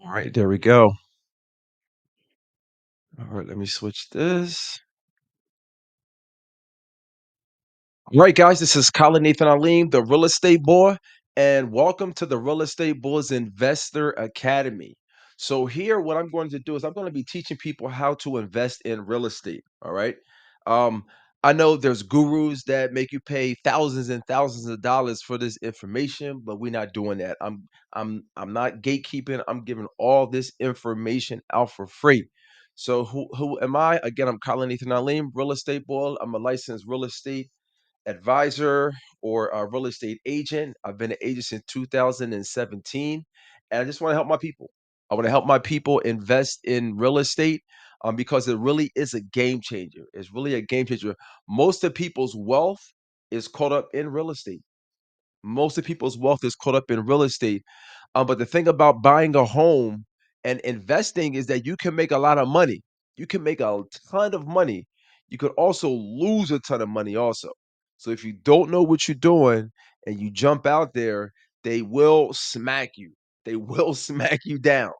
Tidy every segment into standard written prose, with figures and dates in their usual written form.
All right, there we go. All right, let me switch this. All right, guys, this is Colin Nathan Alim, the real estate boy, and welcome to the Real Estate Boys Investor Academy. So, here, what I'm going to do is I'm going to be teaching people how to invest in real estate. All right. Um, I know there's gurus that make you pay thousands and thousands of dollars for this information, but we're not doing that. I'm not gatekeeping. I'm giving all this information out for free. So, who am I? Again, I'm Colin Nathan Alim, real estate boy. I'm a licensed real estate advisor or a real estate agent. I've been an agent since 2017, and I just want to help my people. I want to help my people invest in real estate because it really is a game changer. It's really a game changer. Most of people's wealth is caught up in real estate. Most of people's wealth is caught up in real estate. But the thing about buying a home and investing is that you can make a lot of money. You can make a ton of money. You could also lose a ton of money also. So if you don't know what you're doing and you jump out there, they will smack you. They will smack you down.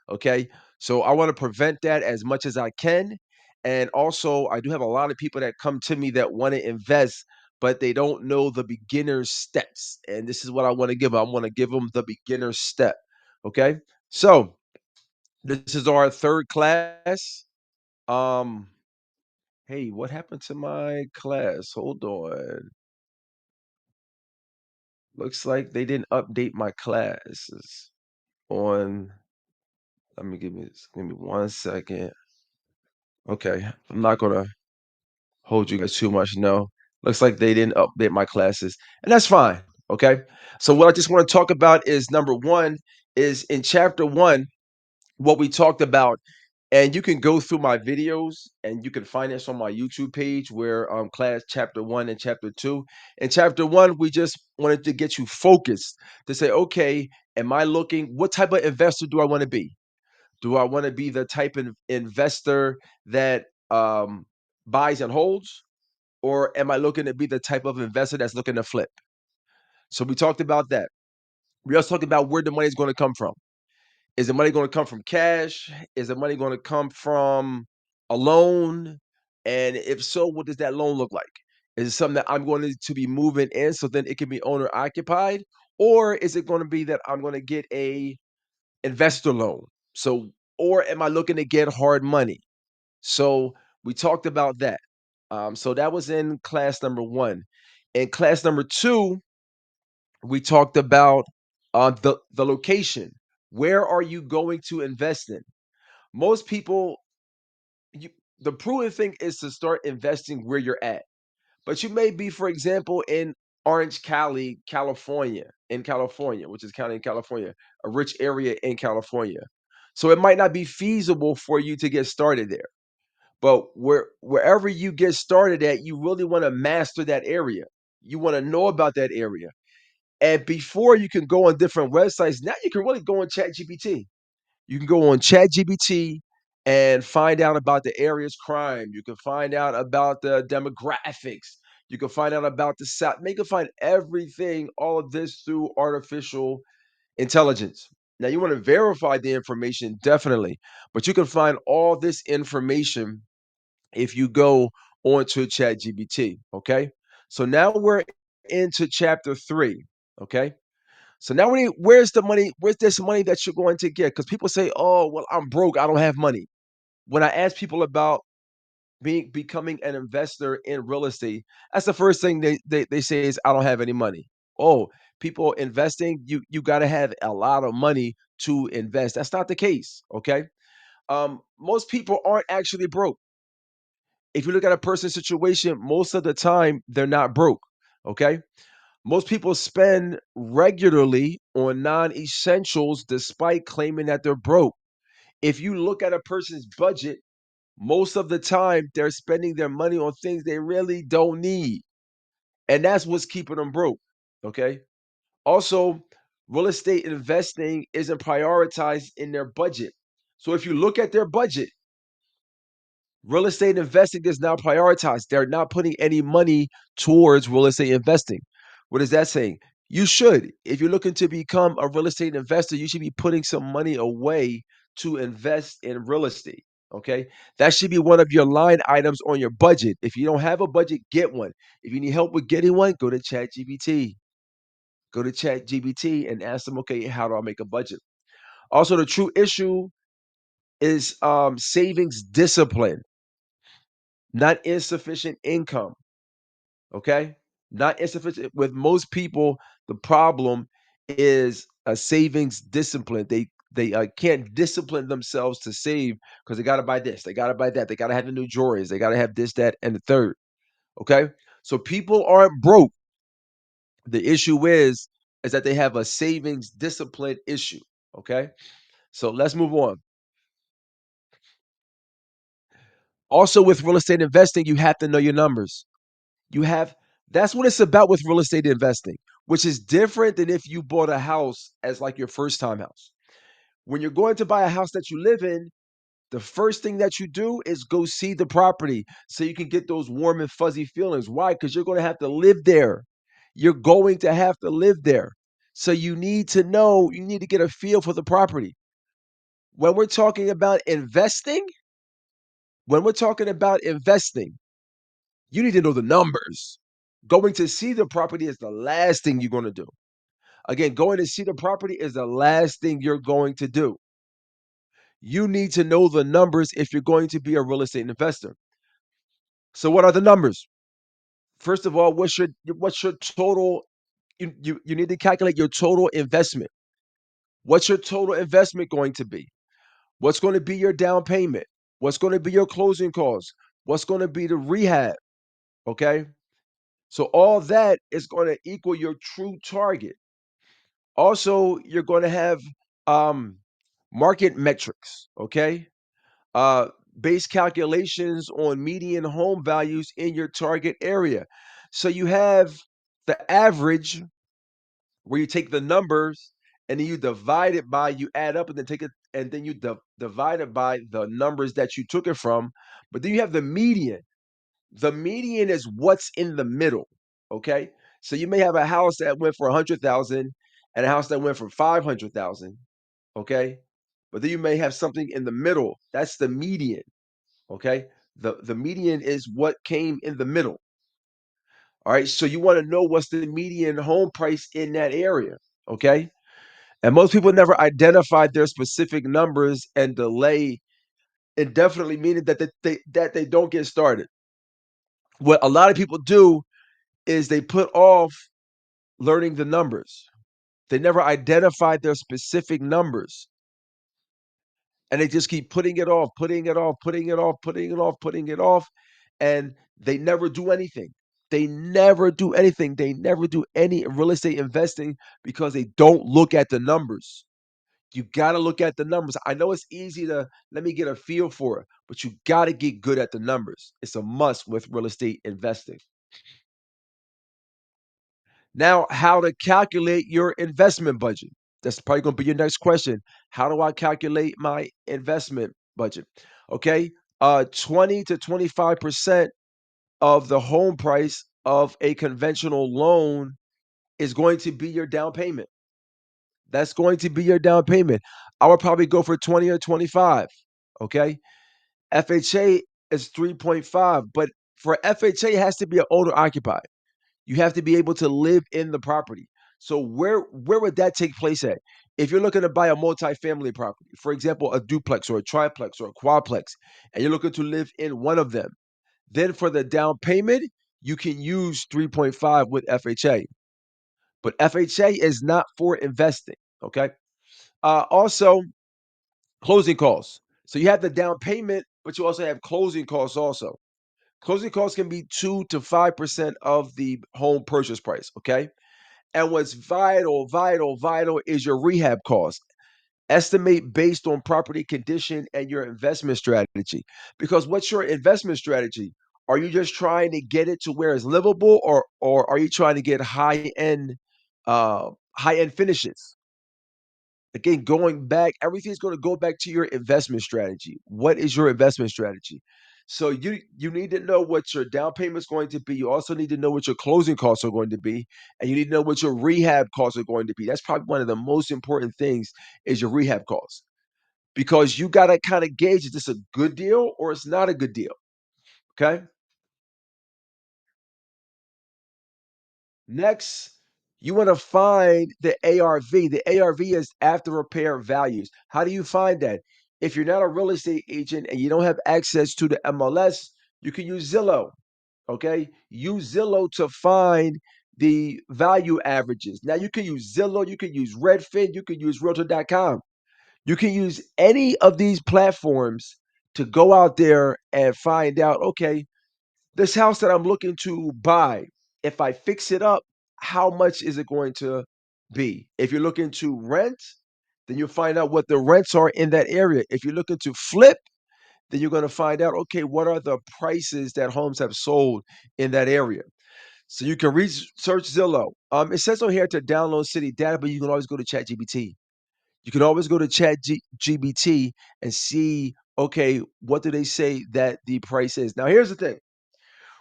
Okay. So I want to prevent that as much as I can. And also, I do have a lot of people that come to me that want to invest, but they don't know the beginner's steps. And this is what I want to give 'em. I want to give them the beginner step. Okay. So this is our third class. Um, hey, what happened to my class? Hold on. Looks like they didn't update my classes on. Let me give me 1 second. Okay. I'm not gonna hold you guys too much. No, looks like they didn't update my classes, and that's fine. Okay. So what I just want to talk about is number one is in chapter one, what we talked about, and you can go through my videos and you can find this on my YouTube page where class chapter one and chapter two. In chapter one, we just wanted to get you focused to say, okay, am I looking, what type of investor do I want to be? Do I want to be the type of investor that buys and holds? Or am I looking to be the type of investor that's looking to flip? So we talked about that. We also talked about where the money is going to come from. Is the money going to come from cash? Is the money going to come from a loan? And if so, what does that loan look like? Is it something that I'm going to be moving in so then it can be owner occupied? Or is it going to be that I'm going to get a investor loan? So, or am I looking to get hard money? So we talked about that. So that was in class number one. In class number two, we talked about the location. Where are you going to invest in? Most people, you, the prudent thing is to start investing where you're at. But you may be, for example, in Orange County, California, which is county in California, a rich area in California. So it might not be feasible for you to get started there. But wherever you get started at, you really want to master that area. You want to know about that area. And before you can go on different websites, now you can really go on ChatGPT. You can go on ChatGPT and find out about the area's crime. You can find out about the demographics. You can find out about the South. You can find everything, all of this through artificial intelligence. Now, you want to verify the information, definitely, but you can find all this information if you go onto ChatGPT. Okay. So now we're into chapter three. Okay. So now where's the money? Where's this money that you're going to get? Because people say, oh, well, I'm broke. I don't have money. When I ask people about becoming an investor in real estate, that's the first thing they say is I don't have any money. Oh, people investing, you got to have a lot of money to invest. That's not the case. Okay. Most people aren't actually broke. If you look at a person's situation, most of the time they're not broke. Okay. Most people spend regularly on non essentials despite claiming that they're broke. If you look at a person's budget, most of the time they're spending their money on things they really don't need. And that's what's keeping them broke. Okay. Also, real estate investing isn't prioritized in their budget. So if you look at their budget, real estate investing is now prioritized. They're not putting any money towards real estate investing. What is that saying? You should. If you're looking to become a real estate investor, you should be putting some money away to invest in real estate. Okay. That should be one of your line items on your budget. If you don't have a budget, get one. If you need help with getting one, go to ChatGPT. Go to ChatGPT and ask them, okay, how do I make a budget? Also, the true issue is savings discipline, not insufficient income. Okay, not insufficient. With most people, the problem is a savings discipline. They can't discipline themselves to save because they got to buy this, they got to buy that, they got to have the new drawers, they got to have this, that, and the third. Okay, so people aren't broke. The issue is that they have a savings discipline issue. Okay, so let's move on. Also, with real estate investing, you have to know your numbers. You have That's what it's about with real estate investing, which is different than if you bought a house as like your first time house. When you're going to buy a house that you live in, the first thing that you do is go see the property so you can get those warm and fuzzy feelings. Why? Because you're going to have to live there. You're going to have to live there. So you need to know, you need to get a feel for the property. When we're talking about investing, when we're talking about investing, you need to know the numbers. Going to see the property is the last thing you're going to do. Again, going to see the property is the last thing you're going to do. You need to know the numbers if you're going to be a real estate investor. So, what are the numbers? First of all, what's your total? You need to calculate your total investment. What's your total investment going to be? What's going to be your down payment? What's going to be your closing costs? What's going to be the rehab? Okay. So all that is going to equal your true target. Also, you're going to have um, market metrics, okay? Uh, Base calculations on median home values in your target area. So you have the average where you take the numbers and then you divide it by, you add up and then take it, and then you divide it by the numbers that you took it from. But then you have the median. The median is what's in the middle, okay? So you may have a house that went for 100,000 and a house that went for 500,000, okay? But then you may have something in the middle. That's the median, okay? The median is what came in the middle. All right? So you want to know what's the median home price in that area, okay? And most people never identify their specific numbers and delay indefinitely, meaning that they don't get started. What a lot of people do is they put off learning the numbers. They never identified their specific numbers. And they just keep putting it off, putting it off, putting it off, putting it off, putting it off. And they never do anything. They never do anything. They never do any real estate investing because they don't look at the numbers. You got to look at the numbers. I know it's easy to let me get a feel for it, but you got to get good at the numbers. It's a must with real estate investing. Now, how to calculate your investment budget. That's probably going to be your next question. How do I calculate my investment budget? Okay. 20 to 25% of the home price of a conventional loan is going to be your down payment. That's going to be your down payment. I would probably go for 20 or 25. Okay. FHA is 3.5, but for FHA, it has to be an owner occupied. You have to be able to live in the property. So where would that take place at? If you're looking to buy a multifamily property, for example, a duplex or a triplex or a quadplex, and you're looking to live in one of them, then for the down payment, you can use 3.5 with FHA. But FHA is not for investing. Okay. Also, closing costs. So you have the down payment, but you also have closing costs also. Closing costs can be 2 to 5% of the home purchase price. Okay. And what's vital is your rehab cost. Estimate based on property condition and your investment strategy. Because what's your investment strategy? Are you just trying to get it to where it's livable, or are you trying to get high end finishes? Again, going back, everything's going to go back to your investment strategy. What is your investment strategy? So you need to know what your down payment is going to be. You also need to know what your closing costs are going to be, and you need to know what your rehab costs are going to be. That's probably one of the most important things is your rehab costs because you got to kind of gauge is this a good deal or it's not a good deal. Okay. Next, you want to find the ARV. The ARV is after repair values. How do you find that? If you're not a real estate agent and you don't have access to the MLS, you can use Zillow. Okay. Use Zillow to find the value averages. Now, you can use Zillow, you can use Redfin, you can use Realtor.com. You can use any of these platforms to go out there and find out, okay, this house that I'm looking to buy, if I fix it up, how much is it going to be? If you're looking to rent, then you'll find out what the rents are in that area. If you're looking to flip, then you're going to find out, okay, what are the prices that homes have sold in that area? So you can research Zillow. It says on here to download city data, but you can always go to ChatGPT. You can always go to ChatGPT and see, okay, what do they say that the price is? Now, here's the thing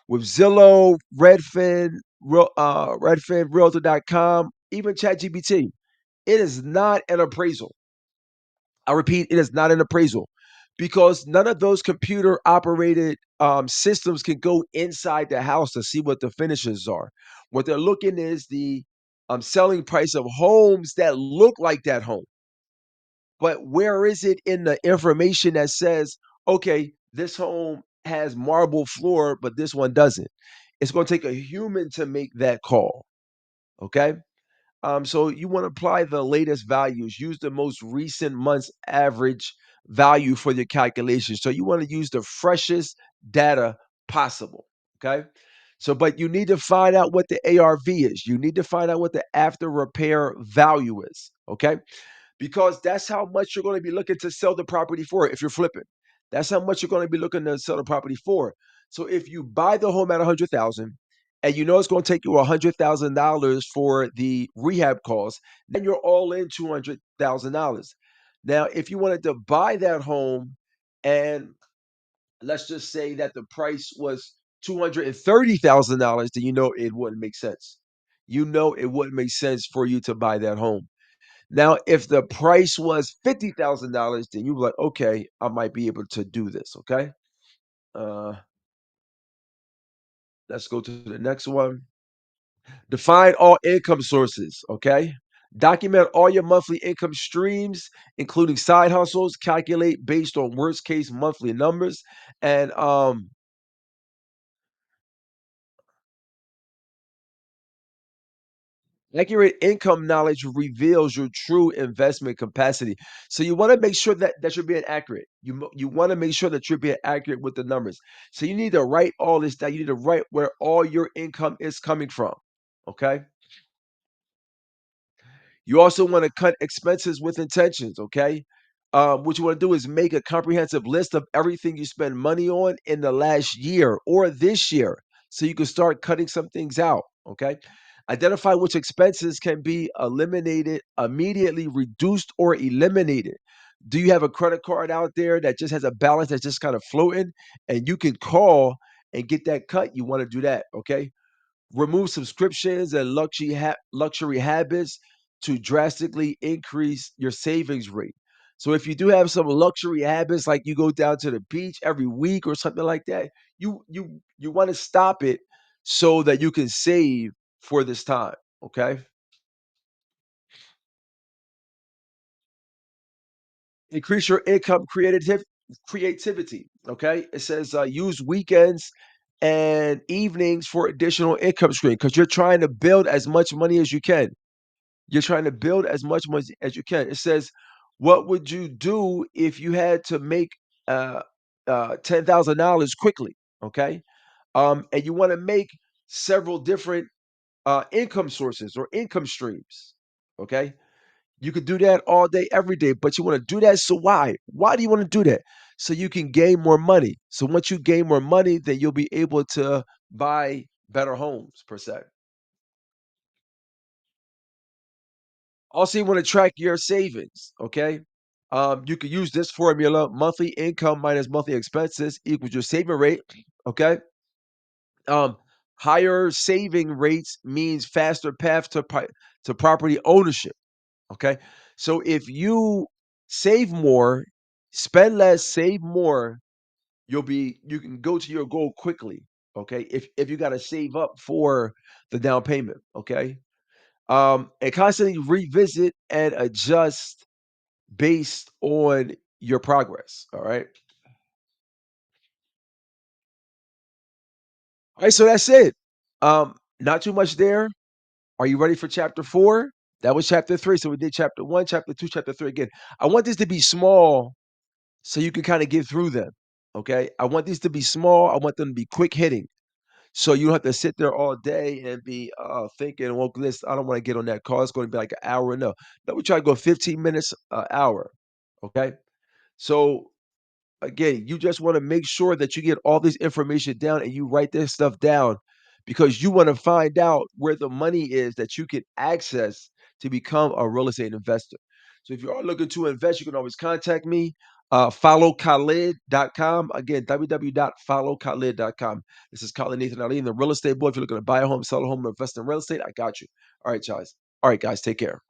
with Zillow, Redfin, Realtor.com, even ChatGPT. It is not an appraisal. I repeat, it is not an appraisal because none of those computer operated systems can go inside the house to see what the finishes are. What they're looking is the selling price of homes that look like that home. But where is it in the information that says, okay, this home has marble floor, but this one doesn't? It's going to take a human to make that call. Okay. So you want to apply the latest values, use the most recent month's average value for your calculation. So you want to use the freshest data possible. Okay. So, but you need to find out what the ARV is. You need to find out what the after repair value is. Okay because that's how much you're going to be looking to sell the property for if you're flipping. That's how much you're going to be looking to sell the property for. So if you buy the home at 100,000 and you know it's going to take you $100,000 for the rehab costs, then you're all in $200,000. Now, if you wanted to buy that home and let's just say that the price was $230,000, then you know it wouldn't make sense. You know it wouldn't make sense for you to buy that home. Now, if the price was $50,000, then you were like, okay, I might be able to do this. Okay. Uh, let's go to the next one. Define all income sources. Okay. Document all your monthly income streams, including side hustles. Calculate based on worst case monthly numbers. And accurate income knowledge reveals your true investment capacity. So you want to make sure that you're being accurate. You want to make sure that you're being accurate with the numbers. So you need to write all this down. You need to write where all your income is coming from. Okay. You also want to cut expenses with intentions, okay? What you want to do is make a comprehensive list of everything you spend money on in the last year or this year so you can start cutting some things out, okay? Identify which expenses can be eliminated, immediately reduced, or eliminated. Do you have a credit card out there that just has a balance that's just kind of floating and you can call and get that cut? You want to do that, okay? Remove subscriptions and luxury habits to drastically increase your savings rate. So if you do have some luxury habits like you go down to the beach every week or something like that, you want to stop it so that you can save for this time, okay? Increase your income creativity, okay? It says use weekends and evenings for additional income stream because you're trying to build as much money as you can. You're trying to build as much money as you can. It says, what would you do if you had to make uh, $10,000 quickly? Okay. And you want to make several different income sources or income streams. Okay. You could do that all day, every day, but you want to do that. So why? Why do you want to do that? So you can gain more money. So once you gain more money, then you'll be able to buy better homes per se. Also, you want to track your savings. Okay. You can use this formula: monthly income minus monthly expenses equals your saving rate. Okay. Um, Higher saving rates means faster path to property ownership. Okay. So if you save more, spend less, save more, you can go to your goal quickly. Okay. If you got to save up for the down payment. Okay. And constantly revisit and adjust based on your progress. All right. All right. So that's it. Not too much there. Are you ready for chapter 4? That was chapter 3. So we did chapter 1, chapter 2, chapter 3 again. I want this to be small so you can kind of get through them. Okay. I want these to be small. I want them to be quick hitting. So you don't have to sit there all day and be thinking, well, this I don't want to get on that call. It's going to be like an hour. No, we try to go 15 minutes, an hour. Okay. So again, you just want to make sure that you get all this information down and you write this stuff down because you want to find out where the money is that you can access to become a real estate investor. So if you are looking to invest, you can always contact me. Followkhalid.com. Again, www.followkhalid.com. This is Khalid Nathan Ali, the real estate boy. If you're looking to buy a home, sell a home, or invest in real estate, I got you. All right, guys. All right, guys, take care.